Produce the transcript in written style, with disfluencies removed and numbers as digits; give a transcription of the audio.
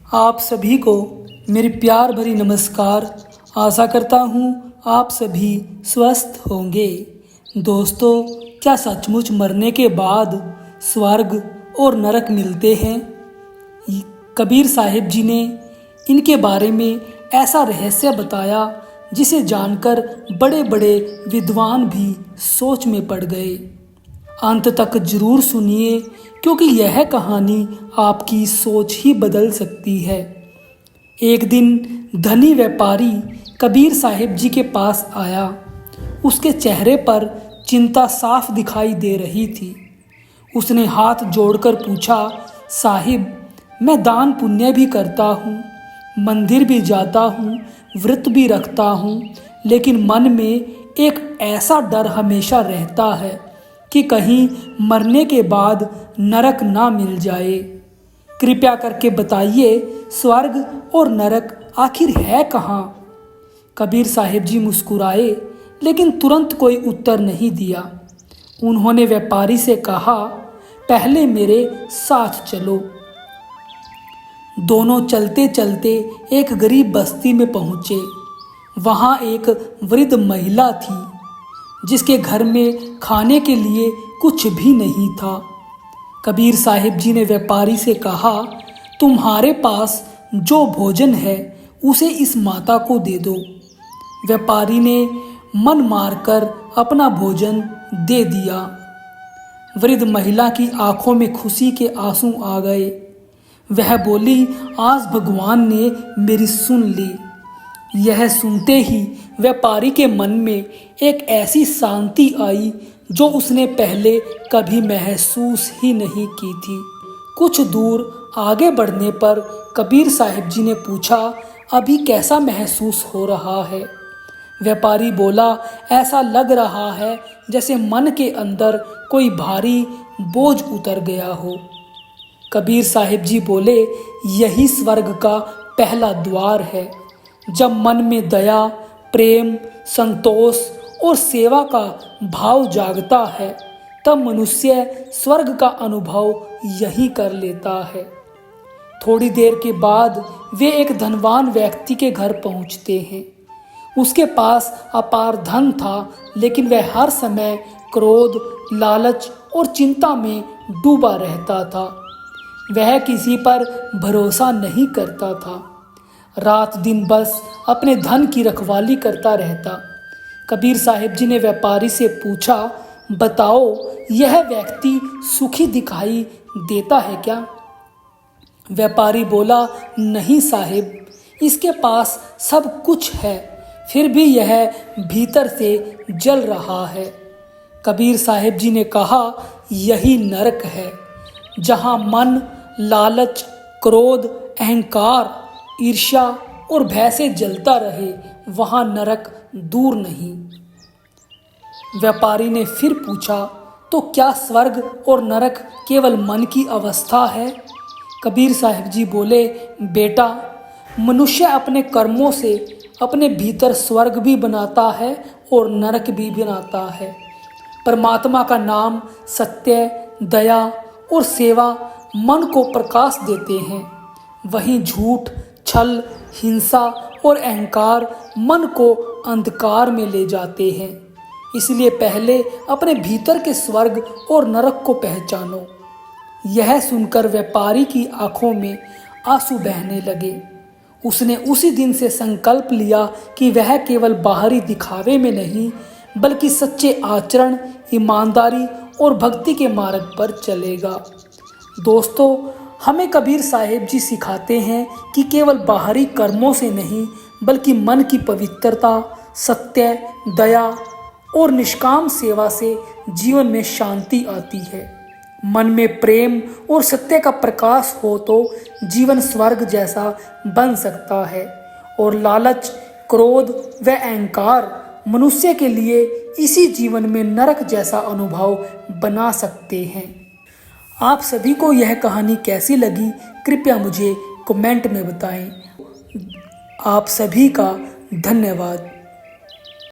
आप सभी को मेरी प्यार भरी नमस्कार। आशा करता हूँ आप सभी स्वस्थ होंगे। दोस्तों, क्या सचमुच मरने के बाद स्वर्ग और नरक मिलते हैं? कबीर साहिब जी ने इनके बारे में ऐसा रहस्य बताया जिसे जानकर बड़े बड़े विद्वान भी सोच में पड़ गए। अंत तक जरूर सुनिए, क्योंकि यह कहानी आपकी सोच ही बदल सकती है। एक दिन धनी व्यापारी कबीर साहिब जी के पास आया। उसके चेहरे पर चिंता साफ दिखाई दे रही थी। उसने हाथ जोड़कर पूछा, साहिब, मैं दान पुण्य भी करता हूँ, मंदिर भी जाता हूँ, व्रत भी रखता हूँ, लेकिन मन में एक ऐसा डर हमेशा रहता है कि कहीं मरने के बाद नरक ना मिल जाए। कृपया करके बताइए, स्वर्ग और नरक आखिर है कहाँ? कबीर साहिब जी मुस्कुराए, लेकिन तुरंत कोई उत्तर नहीं दिया। उन्होंने व्यापारी से कहा, पहले मेरे साथ चलो। दोनों चलते चलते एक गरीब बस्ती में पहुँचे। वहाँ एक वृद्ध महिला थी जिसके घर में खाने के लिए कुछ भी नहीं था। कबीर साहिब जी ने व्यापारी से कहा, तुम्हारे पास जो भोजन है उसे इस माता को दे दो। व्यापारी ने मन मारकर अपना भोजन दे दिया। वृद्ध महिला की आंखों में खुशी के आंसू आ गए। वह बोली, आज भगवान ने मेरी सुन ली। यह सुनते ही व्यापारी के मन में एक ऐसी शांति आई जो उसने पहले कभी महसूस ही नहीं की थी। कुछ दूर आगे बढ़ने पर कबीर साहिब जी ने पूछा, अभी कैसा महसूस हो रहा है? व्यापारी बोला, ऐसा लग रहा है जैसे मन के अंदर कोई भारी बोझ उतर गया हो। कबीर साहिब जी बोले, यही स्वर्ग का पहला द्वार है। जब मन में दया, प्रेम, संतोष और सेवा का भाव जागता है, तब मनुष्य स्वर्ग का अनुभव यही कर लेता है। थोड़ी देर के बाद वे एक धनवान व्यक्ति के घर पहुंचते हैं। उसके पास अपार धन था, लेकिन वह हर समय क्रोध, लालच और चिंता में डूबा रहता था। वह किसी पर भरोसा नहीं करता था। रात दिन बस अपने धन की रखवाली करता रहता। कबीर साहिब जी ने व्यापारी से पूछा, बताओ, यह व्यक्ति सुखी दिखाई देता है क्या? व्यापारी बोला, नहीं साहिब, इसके पास सब कुछ है, फिर भी यह भीतर से जल रहा है। कबीर साहिब जी ने कहा, यही नरक है, जहाँ मन लालच, क्रोध, अहंकार, ईर्ष्या और भय से जलता रहे, वहाँ नरक दूर नहीं। व्यापारी ने फिर पूछा, तो क्या स्वर्ग और नरक केवल मन की अवस्था है? कबीर साहिब जी बोले, बेटा, मनुष्य अपने कर्मों से अपने भीतर स्वर्ग भी बनाता है और नरक भी बनाता है। परमात्मा का नाम, सत्य, दया और सेवा मन को प्रकाश देते हैं। वहीं झूठ, छल, हिंसा और अहंकार मन को अंधकार में ले जाते हैं। इसलिए पहले अपने भीतर के स्वर्ग और नरक को पहचानो। यह सुनकर व्यापारी की आंखों में आंसू बहने लगे। उसने उसी दिन से संकल्प लिया कि वह केवल बाहरी दिखावे में नहीं, बल्कि सच्चे आचरण, ईमानदारी और भक्ति के मार्ग पर चलेगा। दोस्तों, हमें कबीर साहिब जी सिखाते हैं कि केवल बाहरी कर्मों से नहीं, बल्कि मन की पवित्रता, सत्य, दया और निष्काम सेवा से जीवन में शांति आती है। मन में प्रेम और सत्य का प्रकाश हो तो जीवन स्वर्ग जैसा बन सकता है, और लालच, क्रोध व अहंकार मनुष्य के लिए इसी जीवन में नरक जैसा अनुभव बना सकते हैं। आप सभी को यह कहानी कैसी लगी, कृपया मुझे कमेंट में बताएं। आप सभी का धन्यवाद।